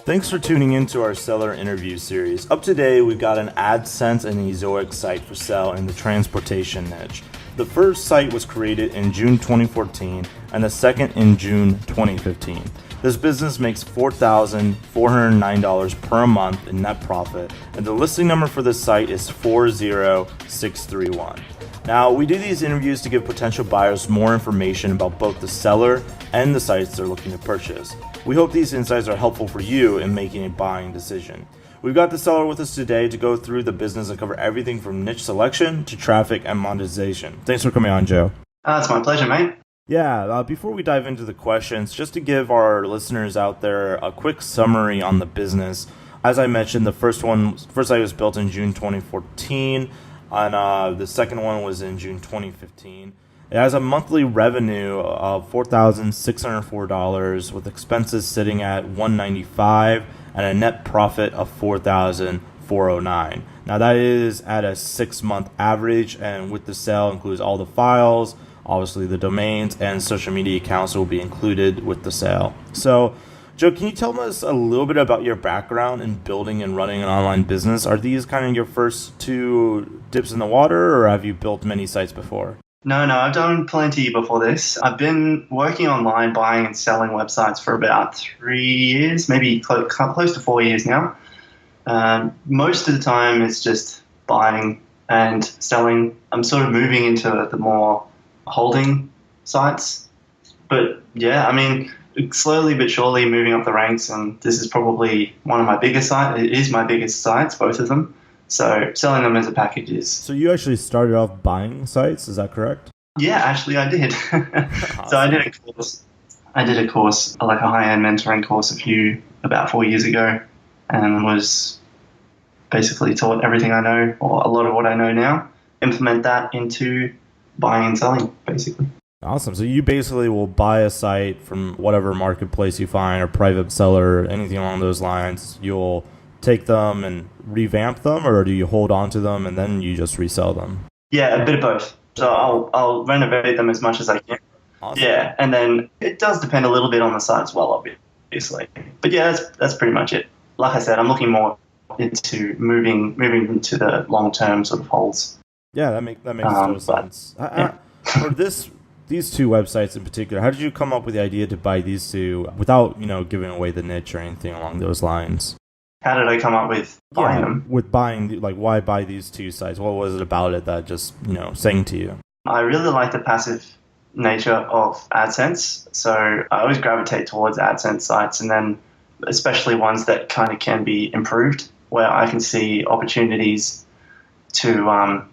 Thanks for tuning into our seller interview series. Up today, we've got an Adsense and Ezoic site for sale in the transportation niche. The first site was created in June 2014 and the second in June 2015. This business makes $4,409 per month in net profit, and the listing number for this site is 40631. Now, we do these interviews to give potential buyers more information about both the seller and the sites they're looking to purchase. We hope these insights are helpful for you in making a buying decision. We've got the seller with us today to go through the business and cover everything from niche selection to traffic and monetization. Thanks for coming on, Joe. It's my pleasure, mate. Yeah, before we dive into the questions, just to give our listeners out there a quick summary on the business. As I mentioned, the first site was built in June 2014, and the second one was in June 2015. It has a monthly revenue of $4,604 with expenses sitting at $195 and a net profit of $4,409. Now that is at a 6-month average, and with the sale includes all the files, obviously the domains and social media accounts will be included with the sale. So, Joe, can you tell us a little bit about your background in building and running an online business? Are these kind of your first two dips in the water, or have you built many sites before? No, I've done plenty before this. I've been working online, buying and selling websites for about 3 years, maybe close to 4 years now. Most of the time it's just buying and selling. I'm sort of moving into the more holding sites. But yeah, I mean, slowly but surely moving up the ranks, and this is probably one of my biggest sites. It is my biggest sites, both of them. So selling them as a package is... So you actually started off buying sites, is that correct? Yeah, actually I did. Awesome. So I did a course, like a high-end mentoring course about 4 years ago, and was basically taught everything I know, or a lot of what I know now, implement that into buying and selling, basically. Awesome. So you basically will buy a site from whatever marketplace you find, or private seller, anything along those lines. You'll take them and revamp them, or do you hold on to them and then you just resell them? Yeah, a bit of both. So I'll renovate them as much as I can. Awesome. Yeah, and then it does depend a little bit on the site as well, obviously. But yeah, that's pretty much it. Like I said, I'm looking more into moving into the long-term sort of holds. Yeah, that makes total sense. For these two websites in particular, how did you come up with the idea to buy these two without, giving away the niche or anything along those lines? How did I come up with buying them? With buying, why buy these two sites? What was it about it that just, sang to you? I really like the passive nature of Adsense. So I always gravitate towards Adsense sites, and then especially ones that kind of can be improved, where I can see opportunities to,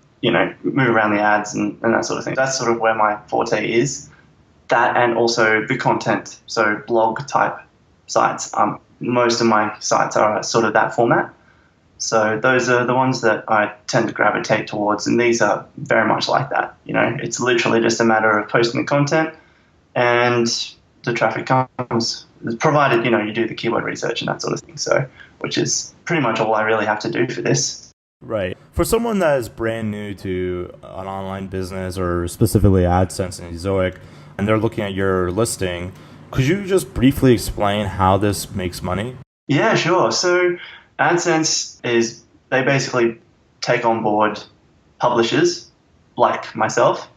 move around the ads and that sort of thing. That's sort of where my forte is. That, and also the content, so blog type sites. Most of my sites are sort of that format. So those are the ones that I tend to gravitate towards, and these are very much like that. It's literally just a matter of posting the content and the traffic comes, provided, you do the keyword research and that sort of thing. So, which is pretty much all I really have to do for this. Right. For someone that is brand new to an online business, or specifically AdSense and Ezoic, and they're looking at your listing, could you just briefly explain how this makes money? Yeah, sure. So AdSense they basically take on board publishers like myself,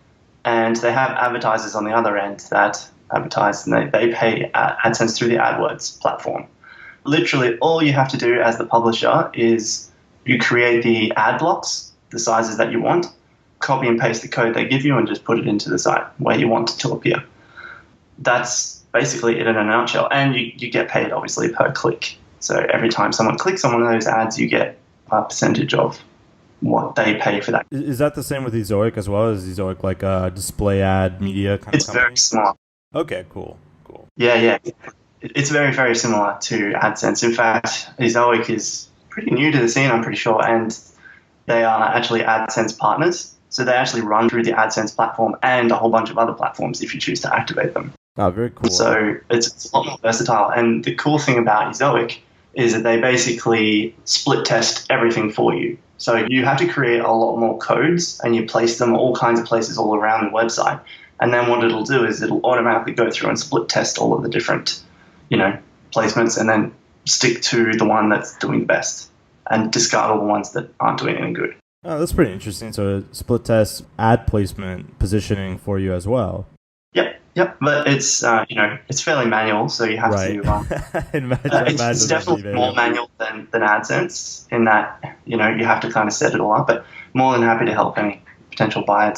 and they have advertisers on the other end that advertise, and they pay AdSense through the AdWords platform. Literally, all you have to do as the publisher is you create the ad blocks, the sizes that you want, copy and paste the code they give you, and just put it into the site where you want it to appear. That's basically it in a nutshell. And you get paid, obviously, per click. So every time someone clicks on one of those ads, you get a percentage of what they pay for that. Is that the same with Ezoic as well? Is Ezoic like a display ad media kind of company? It's very similar. Okay, cool. Yeah. It's very, very similar to AdSense. In fact, Ezoic is pretty new to the scene, I'm pretty sure, and they are actually AdSense partners. So they actually run through the AdSense platform and a whole bunch of other platforms if you choose to activate them. Oh, very cool. So it's a lot more versatile. And the cool thing about Ezoic is that they basically split test everything for you. So you have to create a lot more codes, and you place them all kinds of places all around the website. And then what it'll do is it'll automatically go through and split test all of the different, placements, and then stick to the one that's doing the best and discard all the ones that aren't doing any good. Oh, that's pretty interesting. So split test ad placement positioning for you as well. Yep. But it's it's fairly manual, so you have Right. to. Imagine It's that'd be definitely more manual. manual than AdSense in that you have to kind of set it all up. But more than happy to help any potential buyer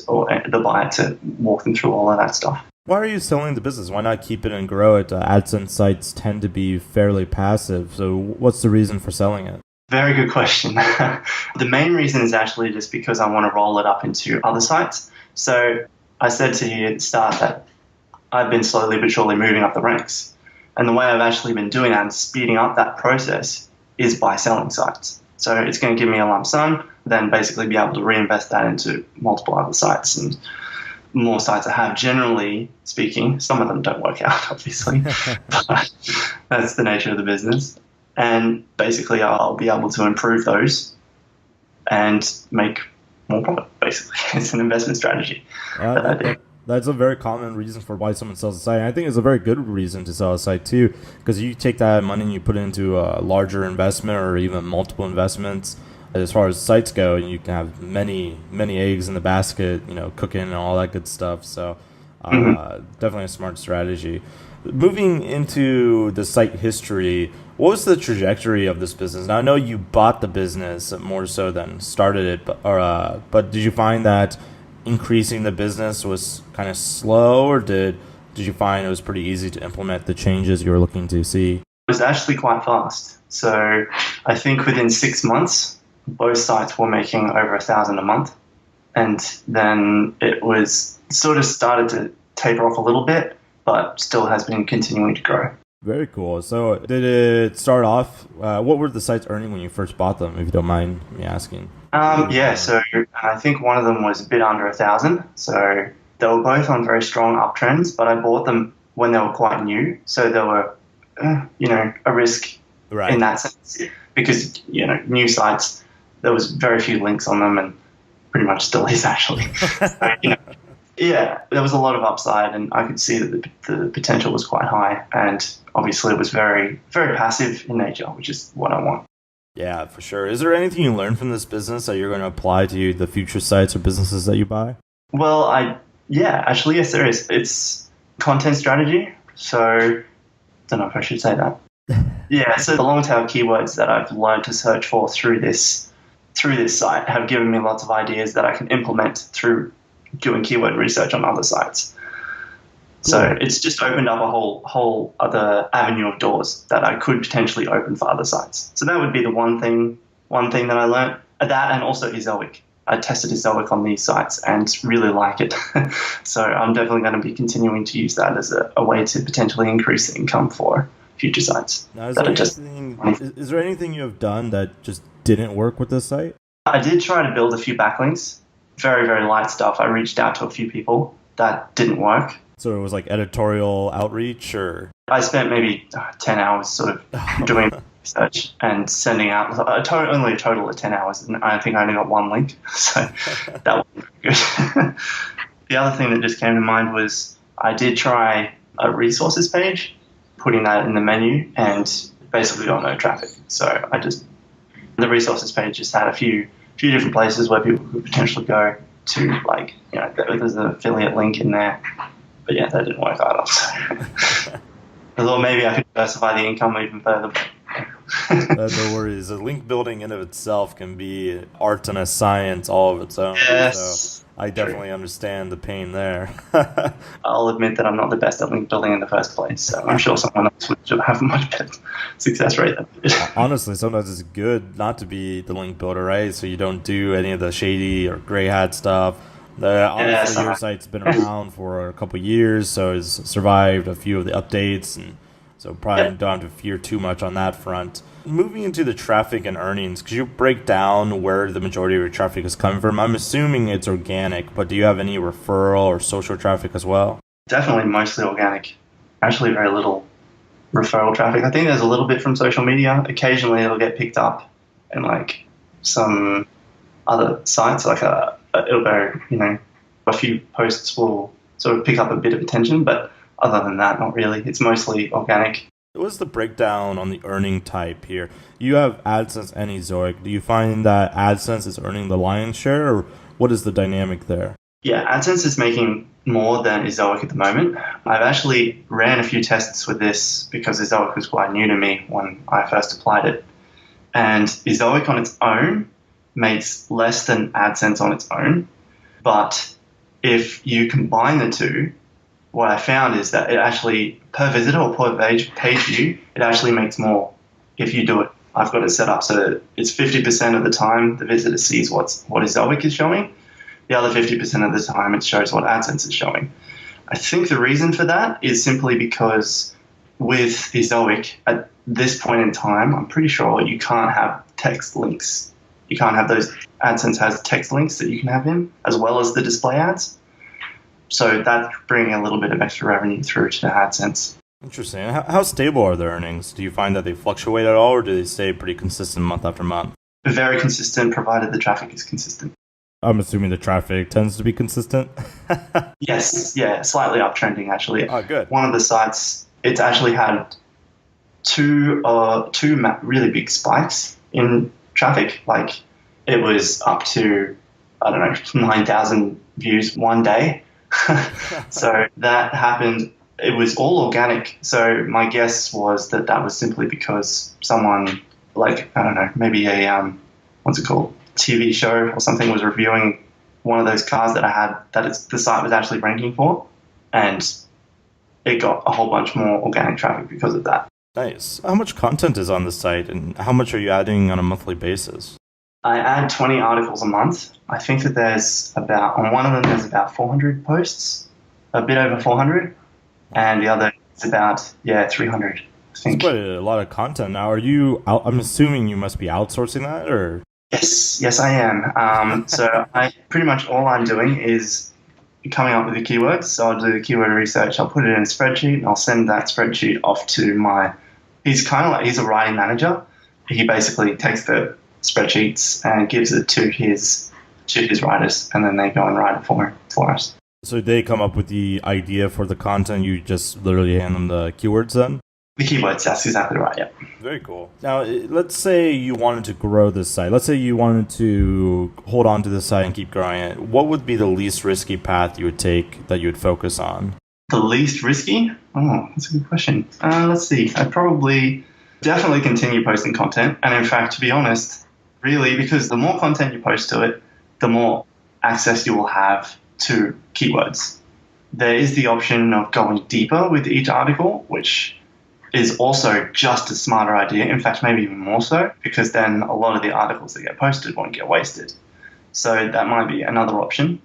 or the buyer to walk them through all of that stuff. Why are you selling the business? Why not keep it and grow it? AdSense sites tend to be fairly passive. So what's the reason for selling it? Very good question. The main reason is actually just because I want to roll it up into other sites. So I said to you at the start that I've been slowly but surely moving up the ranks. And the way I've actually been doing that and speeding up that process is by selling sites. So it's going to give me a lump sum, then basically be able to reinvest that into multiple other sites. And more sites I have, generally speaking, some of them don't work out, obviously, but that's the nature of the business. And basically I'll be able to improve those and make more profit, basically. It's an investment strategy that I do. That's a very common reason for why someone sells a site. And I think it's a very good reason to sell a site too, because you take that money and you put it into a larger investment or even multiple investments. As far as sites go, and you can have many eggs in the basket, cooking and all that good stuff. So definitely a smart strategy. Moving into the site history, what was the trajectory of this business? Now, I know you bought the business more so than started it, but did you find that increasing the business was kind of slow, or did you find it was pretty easy to implement the changes you were looking to see? It was actually quite fast. So I think within 6 months, both sites were making over $1,000 a month. And then it was sort of started to taper off a little bit, but still has been continuing to grow. Very cool. So did it start off, what were the sites earning when you first bought them, if you don't mind me asking? So I think one of them was a bit under 1,000. So they were both on very strong uptrends, but I bought them when they were quite new. So they were, a risk in that sense, because, new sites, there was very few links on them, and pretty much still is actually. So, yeah, there was a lot of upside, and I could see that the potential was quite high. And obviously it was very, very passive in nature, which is what I want. Yeah, for sure. Is there anything you learned from this business that you're going to apply to the future sites or businesses that you buy? Well, yes, there is. It's content strategy. So I don't know if I should say that. Yeah, so the long tail keywords that I've learned to search for through this site have given me lots of ideas that I can implement through doing keyword research on other sites. So it's just opened up a whole other avenue of doors that I could potentially open for other sites. So that would be the one thing that I learned. That, and also Ezoic. I tested Ezoic on these sites and really like it. So I'm definitely going to be continuing to use that as a way to potentially increase the income for future sites. Now, is there anything you have done that just didn't work with this site? I did try to build a few backlinks. Very, very light stuff. I reached out to a few people. That didn't work. So it was like editorial outreach, or? I spent maybe 10 hours sort of doing research and sending out only a total of 10 hours. And I think I only got one link. So that wasn't good. The other thing that just came to mind was I did try a resources page, putting that in the menu, and basically got no traffic. So the resources page just had a few different places where people could potentially go to, like, there's an affiliate link in there. But yeah, that didn't work either. So I thought maybe I could diversify the income even further. No worries. The link building in of itself can be art and a science all of its own. Yes. So I definitely understand the pain there. I'll admit that I'm not the best at link building in the first place, so I'm sure someone else would have a much better success rate than me. Honestly, sometimes it's good not to be the link builder, right? So you don't do any of the shady or gray hat stuff. Obviously, your site's been around for a couple of years, so it's survived a few of the updates, and so probably don't have to fear too much on that front. Moving into the traffic and earnings, could you break down where the majority of your traffic is coming from? I'm assuming it's organic, but do you have any referral or social traffic as well? Definitely mostly organic. Actually, very little referral traffic. I think there's a little bit from social media. Occasionally, it'll get picked up in like some other sites, like it'll go, a few posts will sort of pick up a bit of attention, but other than that, not really. It's mostly organic. What's the breakdown on the earning type here? You have AdSense and Ezoic. Do you find that AdSense is earning the lion's share, or what is the dynamic there? Yeah, AdSense is making more than Ezoic at the moment. I've actually ran a few tests with this because Ezoic was quite new to me when I first applied it. And Ezoic on its own makes less than AdSense on its own. But if you combine the two, what I found is that it actually, per visitor or per page view, it actually makes more if you do it. I've got it set up so that it's 50% of the time the visitor sees what Ezoic is showing. The other 50% of the time it shows what AdSense is showing. I think the reason for that is simply because with Ezoic, at this point in time, I'm pretty sure you can't have text links. You can't have those. AdSense has text links that you can have in, as well as the display ads. So that's bringing a little bit of extra revenue through to AdSense. Interesting. How stable are their earnings? Do you find that they fluctuate at all, or do they stay pretty consistent month after month? Very consistent, provided the traffic is consistent. I'm assuming the traffic tends to be consistent. Yes, yeah, slightly uptrending actually. Oh, good. One of the sites, it's actually had two really big spikes in traffic. Like it was up to, I don't know, 9,000 views one day. So that happened. It was all organic. So my guess was that was simply because someone, like, I don't know, maybe a, what's it called? TV show or something was reviewing one of those cars that I had the site was actually ranking for, and it got a whole bunch more organic traffic because of that. Nice. How much content is on the site, and how much are you adding on a monthly basis? I add 20 articles a month. I think that on one of them there's about 400 posts, a bit over 400, and the other is about 300. I think. That's quite a lot of content. Now, I'm assuming you must be outsourcing that, or? Yes, I am. So pretty much all I'm doing is coming up with the keywords. So I'll do the keyword research. I'll put it in a spreadsheet, and I'll send that spreadsheet off to he's a writing manager. He basically takes the spreadsheets and gives it to his writers, and then they go and write it for us. So they come up with the idea for the content. You just literally hand them the keywords then? The keywords, that's exactly right, yeah. Very cool. Now, let's say you wanted to grow this site. Let's say you wanted to hold on to this site and keep growing it. What would be the least risky path you would take that you would focus on? The least risky? Oh, that's a good question. Let's see. I'd probably definitely continue posting content. And in fact, to be honest, really, because the more content you post to it, the more access you will have to keywords. There is the option of going deeper with each article, which is also just a smarter idea. In fact, maybe even more so, because then a lot of the articles that get posted won't get wasted. So that might be another option.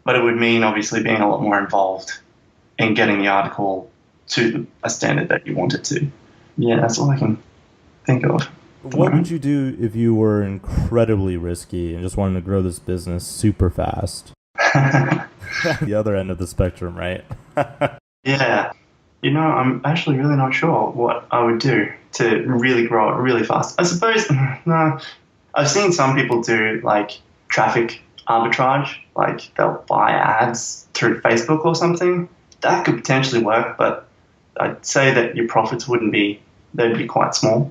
But it would mean obviously being a lot more involved in getting the article to a standard that you want it to. Yeah, that's all I can think of. What would you do if you were incredibly risky and just wanted to grow this business super fast? The other end of the spectrum, right? Yeah. I'm actually really not sure what I would do to really grow it really fast. I suppose, no, I've seen some people do like traffic arbitrage, like they'll buy ads through Facebook or something. That could potentially work, but I'd say that your profits they'd be quite small.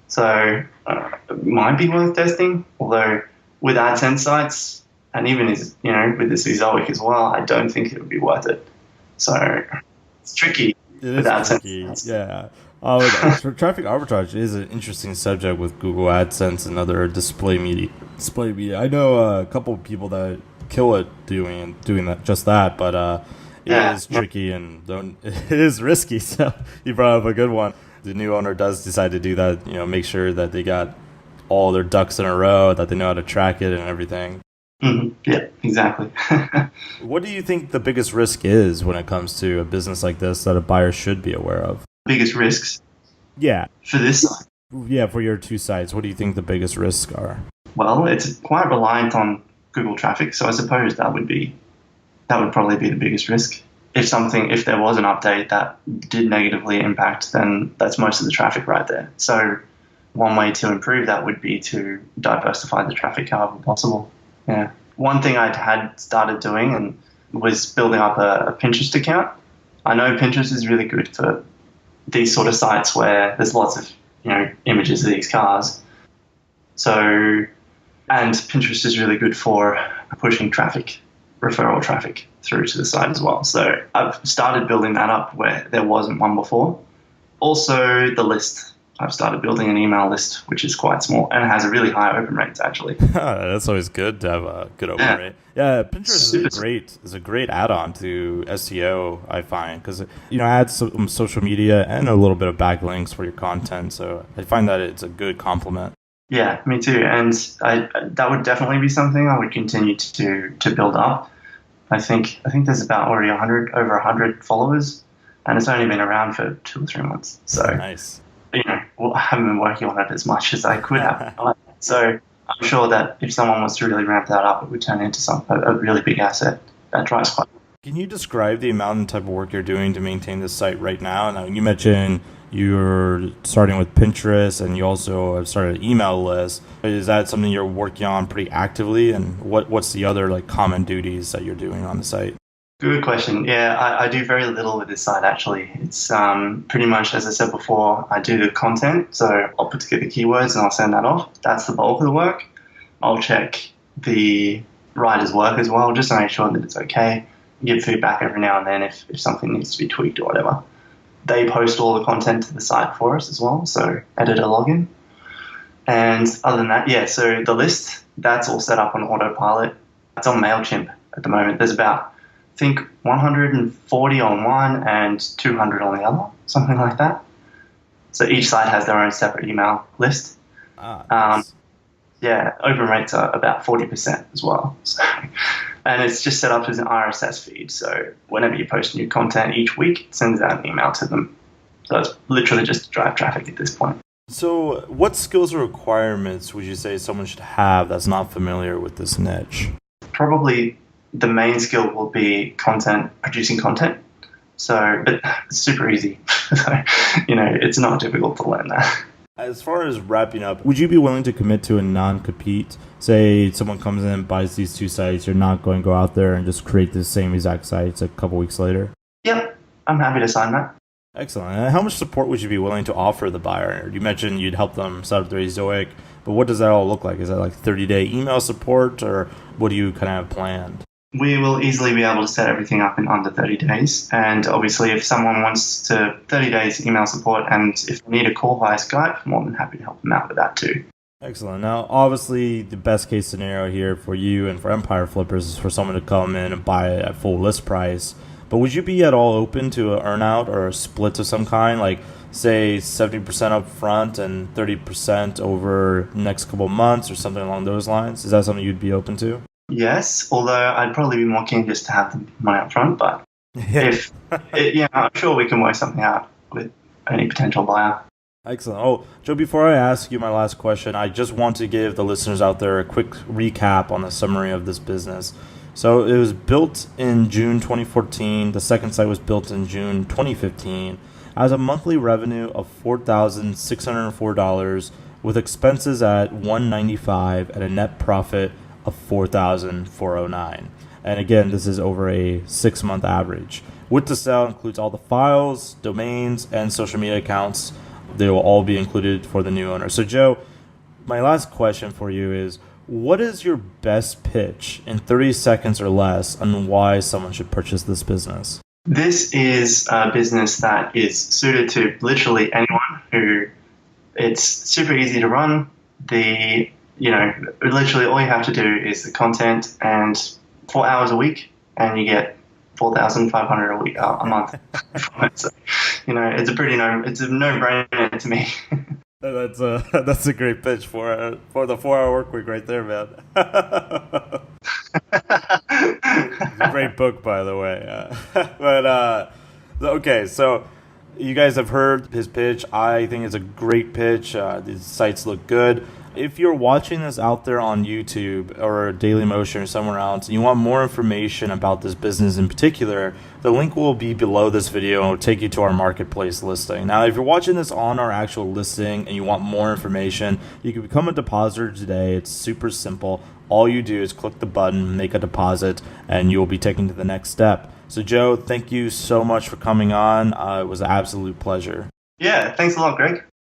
So it might be worth testing, although with AdSense sites, and even with this Ezoic as well, I don't think it would be worth it. So it's tricky. It is tricky, yeah. Traffic arbitrage is an interesting subject with Google AdSense and other display media. I know a couple of people that kill it doing that, but it is tricky and it is risky. So you brought up a good one. The new owner does decide to do that. Make sure that they got all their ducks in a row, that they know how to track it and everything. Mm-hmm. Yeah, exactly. What do you think the biggest risk is when it comes to a business like this that a buyer should be aware of? Biggest risks? Yeah. For this site? Yeah, for your two sites. What do you think the biggest risks are? Well, it's quite reliant on Google traffic, so I suppose that would probably be the biggest risk. If there was an update that did negatively impact, then that's most of the traffic right there. So one way to improve that would be to diversify the traffic however possible. Yeah. One thing I had started doing was building up a Pinterest account. I know Pinterest is really good for these sort of sites where there's lots of images of these cars. So, and Pinterest is really good for pushing traffic, referral traffic through to the site as well. So I've started building that up where there wasn't one before. Also, the list. I've started building an email list, which is quite small and has a really high open rate, actually. That's always good to have a good open rate. Yeah, Pinterest is a great add-on to SEO, I find, because adds some social media and a little bit of backlinks for your content. So I find that it's a good complement. Yeah, me too. And that would definitely be something I would continue to build up. I think there's about already over 100 followers, and it's only been around for 2 or 3 months. So nice. I haven't been working on it as much as I could have. So I'm sure that if someone was to really ramp that up, it would turn into a really big asset that drives quite. Can you describe the amount and type of work you're doing to maintain this site right now? Now, you mentioned you're starting with Pinterest and you also have started an email list. Is that something you're working on pretty actively? And what's the other common duties that you're doing on the site? Good question. Yeah, I do very little with this site, actually. It's pretty much, as I said before, I do the content. So I'll put together keywords and I'll send that off. That's the bulk of the work. I'll check the writer's work as well, just to make sure that it's okay. Give feedback every now and then if something needs to be tweaked or whatever. They post all the content to the site for us as well, so editor login. And other than that, yeah, so the list, that's all set up on autopilot. It's on MailChimp at the moment. There's about, I think, 140 on one and 200 on the other, something like that. So each site has their own separate email list. Nice. Yeah, open rates are about 40% as well. So, and it's just set up as an RSS feed. So whenever you post new content each week, it sends out an email to them. So it's literally just to drive traffic at this point. So what skills or requirements would you say someone should have that's not familiar with this niche? Probably the main skill will be producing content. So, but it's super easy. So, it's not difficult to learn that. As far as wrapping up, would you be willing to commit to a non-compete? Say someone comes in and buys these 2 sites, you're not going to go out there and just create the same exact sites a couple weeks later? Yep, I'm happy to sign that. Excellent. And how much support would you be willing to offer the buyer? You mentioned you'd help them set up their Zoic, but what does that all look like? Is that 30-day email support, or what do you kind of have planned? We will easily be able to set everything up in under 30 days. And obviously, if someone wants 30 days email support and if they need a call via Skype, I'm more than happy to help them out with that too. Excellent. Now, obviously, the best case scenario here for you and for Empire Flippers is for someone to come in and buy it at full list price. But would you be at all open to an earnout or a split of some kind, like say 70% up front and 30% over the next couple of months or something along those lines? Is that something you'd be open to? Yes, although I'd probably be more keen just to have the money up front. But I'm sure we can work something out with any potential buyer. Excellent. Oh, Joe, before I ask you my last question, I just want to give the listeners out there a quick recap on the summary of this business. So it was built in June 2014. The second site was built in June 2015. It has a monthly revenue of $4,604 with expenses at $195 and a net profit of $4,409. And again, this is over a 6-month average. With the sale includes all the files, domains, and social media accounts. They will all be included for the new owner. So Joe, my last question for you is, what is your best pitch in 30 seconds or less on why someone should purchase this business? This is a business that is suited to literally anyone who it's super easy to run. Literally all you have to do is the content and 4 hours a week and you get $4,500 a week a month from it. So, it's a no-brainer to me. That's a great pitch for the 4-hour work week right there, man. It's a great book, by the way. Okay, so you guys have heard his pitch. I think it's a great pitch. These sites look good. If you're watching this out there on YouTube or Dailymotion or somewhere else, and you want more information about this business in particular, the link will be below this video and will take you to our marketplace listing. Now, if you're watching this on our actual listing and you want more information, you can become a depositor today. It's super simple. All you do is click the button, make a deposit, and you'll be taken to the next step. So, Joe, thank you so much for coming on. It was an absolute pleasure. Yeah, thanks a lot, Greg.